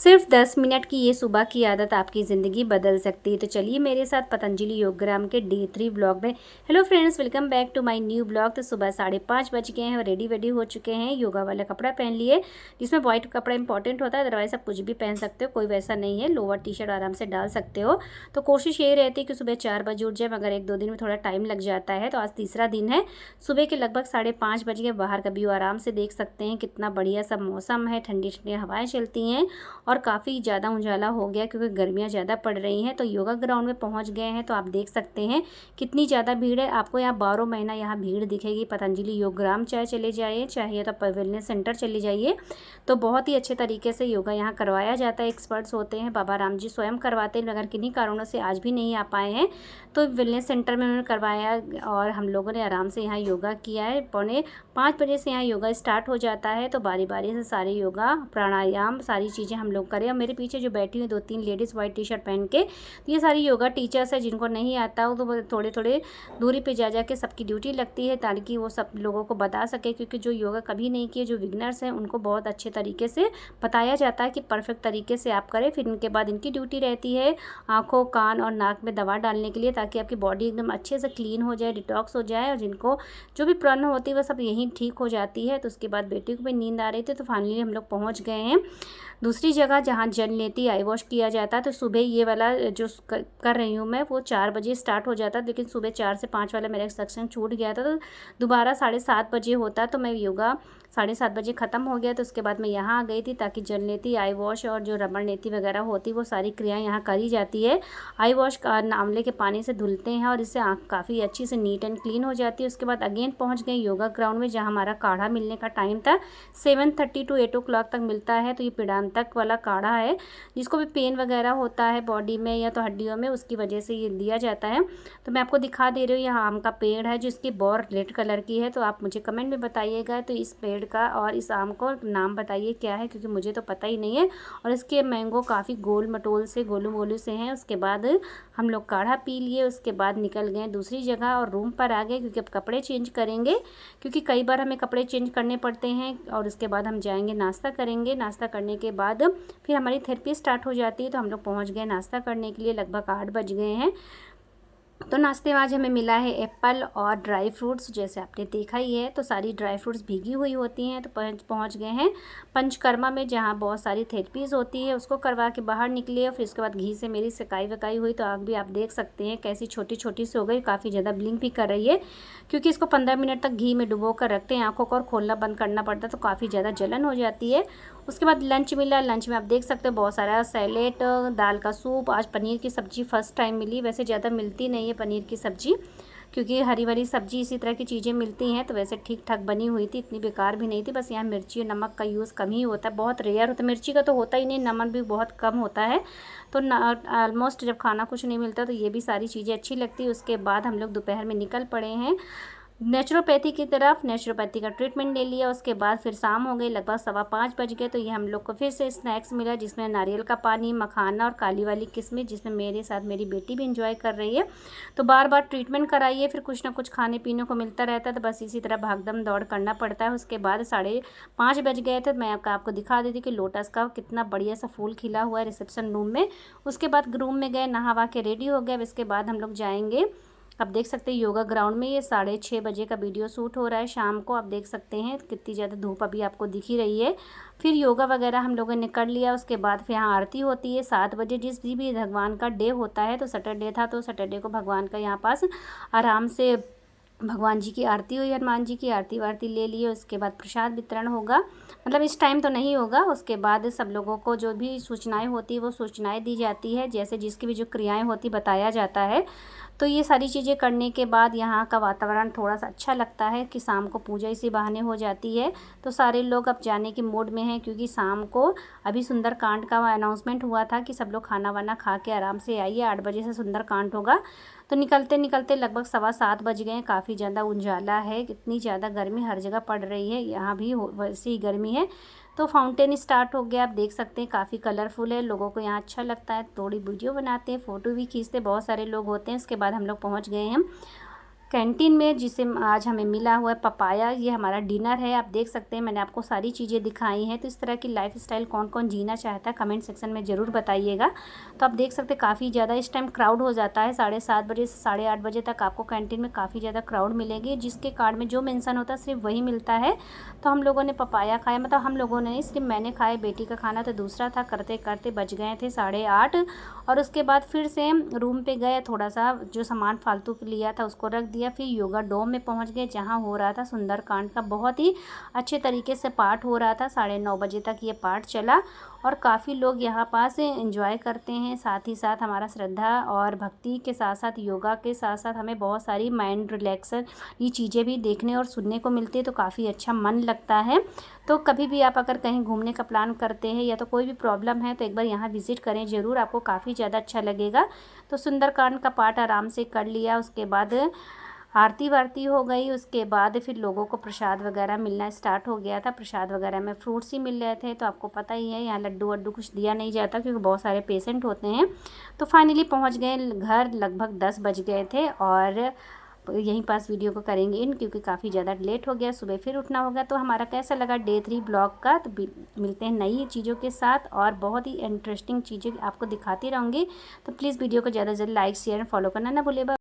सिर्फ 10 मिनट की ये सुबह की आदत आपकी ज़िंदगी बदल सकती है। तो चलिए मेरे साथ पतंजलि योगग्राम के डे 3 ब्लॉग में। Hello friends, welcome back to my new blog. तो सुबह 5:30 बज गए हैं और रेडी हो चुके हैं। योगा वाला कपड़ा पहन लिए, जिसमें वाइट कपड़ा इंपॉर्टेंट होता है, अदरवाइज आप कुछ भी पहन सकते हो, कोई वैसा नहीं है। लोअर टी शर्ट आराम से डाल सकते हो। तो कोशिश यही रहती है कि सुबह 4 बजे उठ जाए, मगर 1-2 दिन में थोड़ा टाइम लग जाता है। तो आज तीसरा दिन है। सुबह के लगभग 5:30 बज गए। बाहर का व्यू आराम से देख सकते हैं, कितना बढ़िया सा मौसम है, ठंडी ठंडी हवाएं चलती हैं और काफ़ी ज़्यादा उजाला हो गया क्योंकि गर्मियाँ ज़्यादा पड़ रही हैं। तो योगा ग्राउंड में पहुंच गए हैं। तो आप देख सकते हैं कितनी ज़्यादा भीड़ है। आपको यहाँ 12 महीना यहाँ भीड़ दिखेगी। पतंजलि योगग्राम चाहे चले जाइए, चाहे तो वेलनेस सेंटर चले जाइए, तो बहुत ही अच्छे तरीके से योगा यहाँ करवाया जाता है। एक्सपर्ट्स होते हैं, बाबा राम जी स्वयं करवाते हैं, मगर किन्हीं कारणों से आज भी नहीं आ पाए हैं। तो वेलनेस सेंटर में उन्होंने करवाया और हम लोगों ने आराम से यहाँ योगा किया है। 4:45 बजे से यहाँ योगा स्टार्ट हो जाता है। तो बारी बारी से सारे योगा प्राणायाम सारी चीज़ें हम लोग करें। और मेरे पीछे जो बैठी हुई 2-3 लेडीज़ वाइट टी शर्ट पहन के, तो ये सारी योगा टीचर्स है। जिनको नहीं आता हो तो वो थोड़े थोड़े दूरी पे जा के सबकी ड्यूटी लगती है, ताकि वो सब लोगों को बता सके। क्योंकि जो योगा कभी नहीं किए, जो बिगनर्स हैं, उनको बहुत अच्छे तरीके से बताया जाता है कि परफेक्ट तरीके से आप करें। फिर इनके बाद इनकी ड्यूटी रहती है आँखों, कान और नाक में दवा डालने के लिए, ताकि आपकी बॉडी एकदम अच्छे से क्लीन हो जाए, डिटॉक्स हो जाए। और जिनको जो भी प्रॉब्लम होती है वो सब यहीं ठीक हो जाती है। तो उसके बाद बेटी को भी नींद आ रही थी, तो फाइनली हम लोग पहुँच गए हैं दूसरी जगह जहाँ जल लेती आई वॉश किया जाता है। तो सुबह ये वाला जो कर रही हूँ मैं, वो 4 बजे स्टार्ट हो जाता है, लेकिन सुबह 4 से 5 वाला मेरा सेक्शन छूट गया था। तो दोबारा 7:30 बजे होता, तो मैं योगा 7:30 बजे ख़त्म हो गया। तो उसके बाद मैं यहाँ आ गई थी, ताकि जल नेती, आई वॉश और जो रबड़ नेती वगैरह होती, वो सारी क्रियाएँ यहाँ करी जाती है। आई वॉश आंवले के पानी से धुलते हैं और इससे आँख काफ़ी अच्छी से नीट एंड क्लीन हो जाती है। उसके बाद अगेन पहुँच गए योगा ग्राउंड में, जहाँ हमारा काढ़ा मिलने का टाइम था। 7:30 to 8 o'clock तक मिलता है। तो ये पिडांतक वाला काढ़ा है, जिसको भी पेन वगैरह होता है बॉडी में या तो हड्डियों में, उसकी वजह से ये दिया जाता है। तो मैं आपको दिखा दे रही हूँ, यहाँ आम का पेड़ है, जिसकी बौर रेड कलर की है। तो आप मुझे कमेंट में बताइएगा, तो इस पेड़ का और इस आम को नाम बताइए क्या है, क्योंकि मुझे तो पता ही नहीं है। और इसके मैंगो काफ़ी गोल मटोल से, गोलू मोलू से हैं। उसके बाद हम लोग काढ़ा पी लिए। उसके बाद निकल गए दूसरी जगह और रूम पर आ गए, क्योंकि अब कपड़े चेंज करेंगे, क्योंकि कई बार हमें कपड़े चेंज करने पड़ते हैं। और उसके बाद हम जाएंगे, नाश्ता करेंगे। नाश्ता करने के बाद फिर हमारी थेरेपी स्टार्ट हो जाती है। तो हम लोग पहुंच गए नाश्ता करने के लिए, लगभग 8 बज गए हैं। तो नाश्ते में आज हमें मिला है एप्पल और ड्राई फ्रूट्स, जैसे आपने देखा ही है। तो सारी ड्राई फ्रूट्स भीगी हुई होती हैं। तो पहुंच गए हैं पंचकर्मा में, जहां बहुत सारी थेरेपीज़ होती है। उसको करवा के बाहर निकले और फिर उसके बाद घी से मेरी सिकाई वकाई हुई। तो आग भी आप देख सकते हैं कैसी छोटी छोटी सी हो गई, काफ़ी ज़्यादा ब्लिंक भी कर रही है, क्योंकि इसको 15 मिनट तक घी में डुबो कर रखते हैं। आँखों को और खोलना बंद करना पड़ता है, तो काफ़ी ज़्यादा जलन हो जाती है। उसके बाद लंच मिला। लंच में आप देख सकते हो बहुत सारा सैलेड, दाल का सूप। आज पनीर की सब्ज़ी फ़र्स्ट टाइम मिली, वैसे ज़्यादा मिलती नहीं है पनीर की सब्ज़ी, क्योंकि हरी भरी सब्ज़ी इसी तरह की चीज़ें मिलती हैं। तो वैसे ठीक ठाक बनी हुई थी, इतनी बेकार भी नहीं थी। बस यहाँ मिर्ची और नमक का यूज़ कम ही होता है, बहुत रेयर होता है। मिर्ची का तो होता ही नहीं, नमक भी बहुत कम होता है। तो ऑलमोस्ट जब खाना कुछ नहीं मिलता, तो ये भी सारी चीज़ें अच्छी लगती है। उसके बाद हम लोग दोपहर में निकल पड़े हैं नेचुरोपैथी की तरफ। नेचुरोपैथी का ट्रीटमेंट ले लिया। उसके बाद फिर शाम हो गई, लगभग 5:15 बज गए। तो ये हम लोग को फिर से स्नैक्स मिला, जिसमें नारियल का पानी, मखाना और काली वाली किस्में, जिसमें मेरे साथ मेरी बेटी भी इंजॉय कर रही है। तो बार बार ट्रीटमेंट कराइए, फिर कुछ ना कुछ खाने पीने को मिलता रहता है। तो बस इसी तरह भागदम दौड़ करना पड़ता है। उसके बाद 5:30 बज गए थे। मैं आपको दिखा देती कि लोटस का कितना बढ़िया सा फूल खिला हुआ है रिसेप्शन रूम में। उसके बाद रूम में गए, नहा के रेडी हो गए। इसके बाद हम लोग जाएंगे, आप देख सकते हैं योगा ग्राउंड में। ये 6:30 बजे का वीडियो शूट हो रहा है शाम को। आप देख सकते हैं कितनी ज़्यादा धूप अभी आपको दिख ही रही है। फिर योगा वगैरह हम लोगों ने कर लिया। उसके बाद फिर यहाँ आरती होती है 7 बजे। जिस भी भगवान का डे होता है, तो सैटरडे था, तो सैटरडे को भगवान का यहाँ पास आराम से भगवान जी की आरती हुई, हनुमान जी की आरती वारती ले लिए। उसके बाद प्रसाद वितरण होगा, मतलब इस टाइम तो नहीं होगा। उसके बाद सब लोगों को जो भी सूचनाएं होती है, वो सूचनाएं दी जाती है, जैसे जिसकी भी जो क्रियाएं होती बताया जाता है। तो ये सारी चीज़ें करने के बाद यहाँ का वातावरण थोड़ा सा अच्छा लगता है कि शाम को पूजा इसी बहाने हो जाती है। तो सारे लोग अब जाने के मूड में हैं, क्योंकि शाम को अभी सुंदरकांड का अनाउंसमेंट हुआ था कि सब लोग खाना वाना खा के आराम से आइए, 8 बजे से सुंदरकांड होगा। तो निकलते निकलते लगभग 7:15 बज गए। काफ़ी ज़्यादा उजाला है, इतनी ज़्यादा गर्मी हर जगह पड़ रही है, यहाँ भी वैसी ही गर्मी है। तो फाउंटेन स्टार्ट हो गया, आप देख सकते हैं काफ़ी कलरफुल है, लोगों को यहाँ अच्छा लगता है। थोड़ी वीडियो बनाते हैं, फ़ोटो भी खींचते, बहुत सारे लोग होते हैं। उसके बाद हम लोग पहुँच गए हैं कैंटीन में जिसे आज हमें मिला हुआ है पपाया, ये हमारा डिनर है। आप देख सकते हैं मैंने आपको सारी चीज़ें दिखाई हैं। तो इस तरह की लाइफस्टाइल कौन कौन जीना चाहता है कमेंट सेक्शन में ज़रूर बताइएगा। तो आप देख सकते हैं काफ़ी ज़्यादा इस टाइम क्राउड हो जाता है, 7:30 बजे से 8:30 बजे तक आपको कैंटीन में काफ़ी ज़्यादा क्राउड मिलेगी। जिसके कार्ड में जो मेंशन होता है सिर्फ वही मिलता है। तो हम लोगों ने पपाया खाया, मतलब हम लोगों ने नहीं, सिर्फ मैंने खाया। बेटी का खाना तो दूसरा था। करते करते बज गए थे 8:30 और उसके बाद फिर से रूम पे गए, थोड़ा सा जो सामान फालतू लिया था उसको रख दिया। फिर योगा डोम में पहुंच गए जहां हो रहा था सुंदरकांड का बहुत ही अच्छे तरीके से पाठ हो रहा था। 9:30 बजे तक ये पाठ चला और काफ़ी लोग यहाँ पास एंजॉय करते हैं। साथ ही साथ हमारा श्रद्धा और भक्ति के साथ साथ योगा के साथ साथ हमें बहुत सारी माइंड रिलैक्सन ये चीज़ें भी देखने और सुनने को मिलती है। तो काफ़ी अच्छा मन लगता है। तो कभी भी आप अगर कहीं घूमने का प्लान करते हैं या तो कोई भी प्रॉब्लम है तो एक बार यहाँ विज़िट करें ज़रूर, आपको काफ़ी ज़्यादा अच्छा लगेगा। तो सुंदरकांड का पाठ आराम से कर लिया, उसके बाद आरती वारती हो गई। उसके बाद फिर लोगों को प्रसाद वगैरह मिलना स्टार्ट हो गया था। प्रसाद वगैरह में फ्रूट्स ही मिल रहे थे। तो आपको पता ही है यहाँ लड्डू वड्डू कुछ दिया नहीं जाता क्योंकि बहुत सारे पेशेंट होते हैं। तो फाइनली पहुँच गए घर, लगभग 10 बज गए थे और यहीं पास वीडियो को करेंगे इन क्योंकि काफ़ी ज़्यादा लेट हो गया, सुबह फिर उठना होगा। तो हमारा कैसा लगा डे 3 ब्लॉग का, तो मिलते हैं नई चीज़ों के साथ और बहुत ही इंटरेस्टिंग चीज़ें आपको दिखाती रहूँगी। तो प्लीज़ वीडियो को ज़्यादा से ज़्यादा लाइक शेयर फॉलो करना ना भूलिएगा।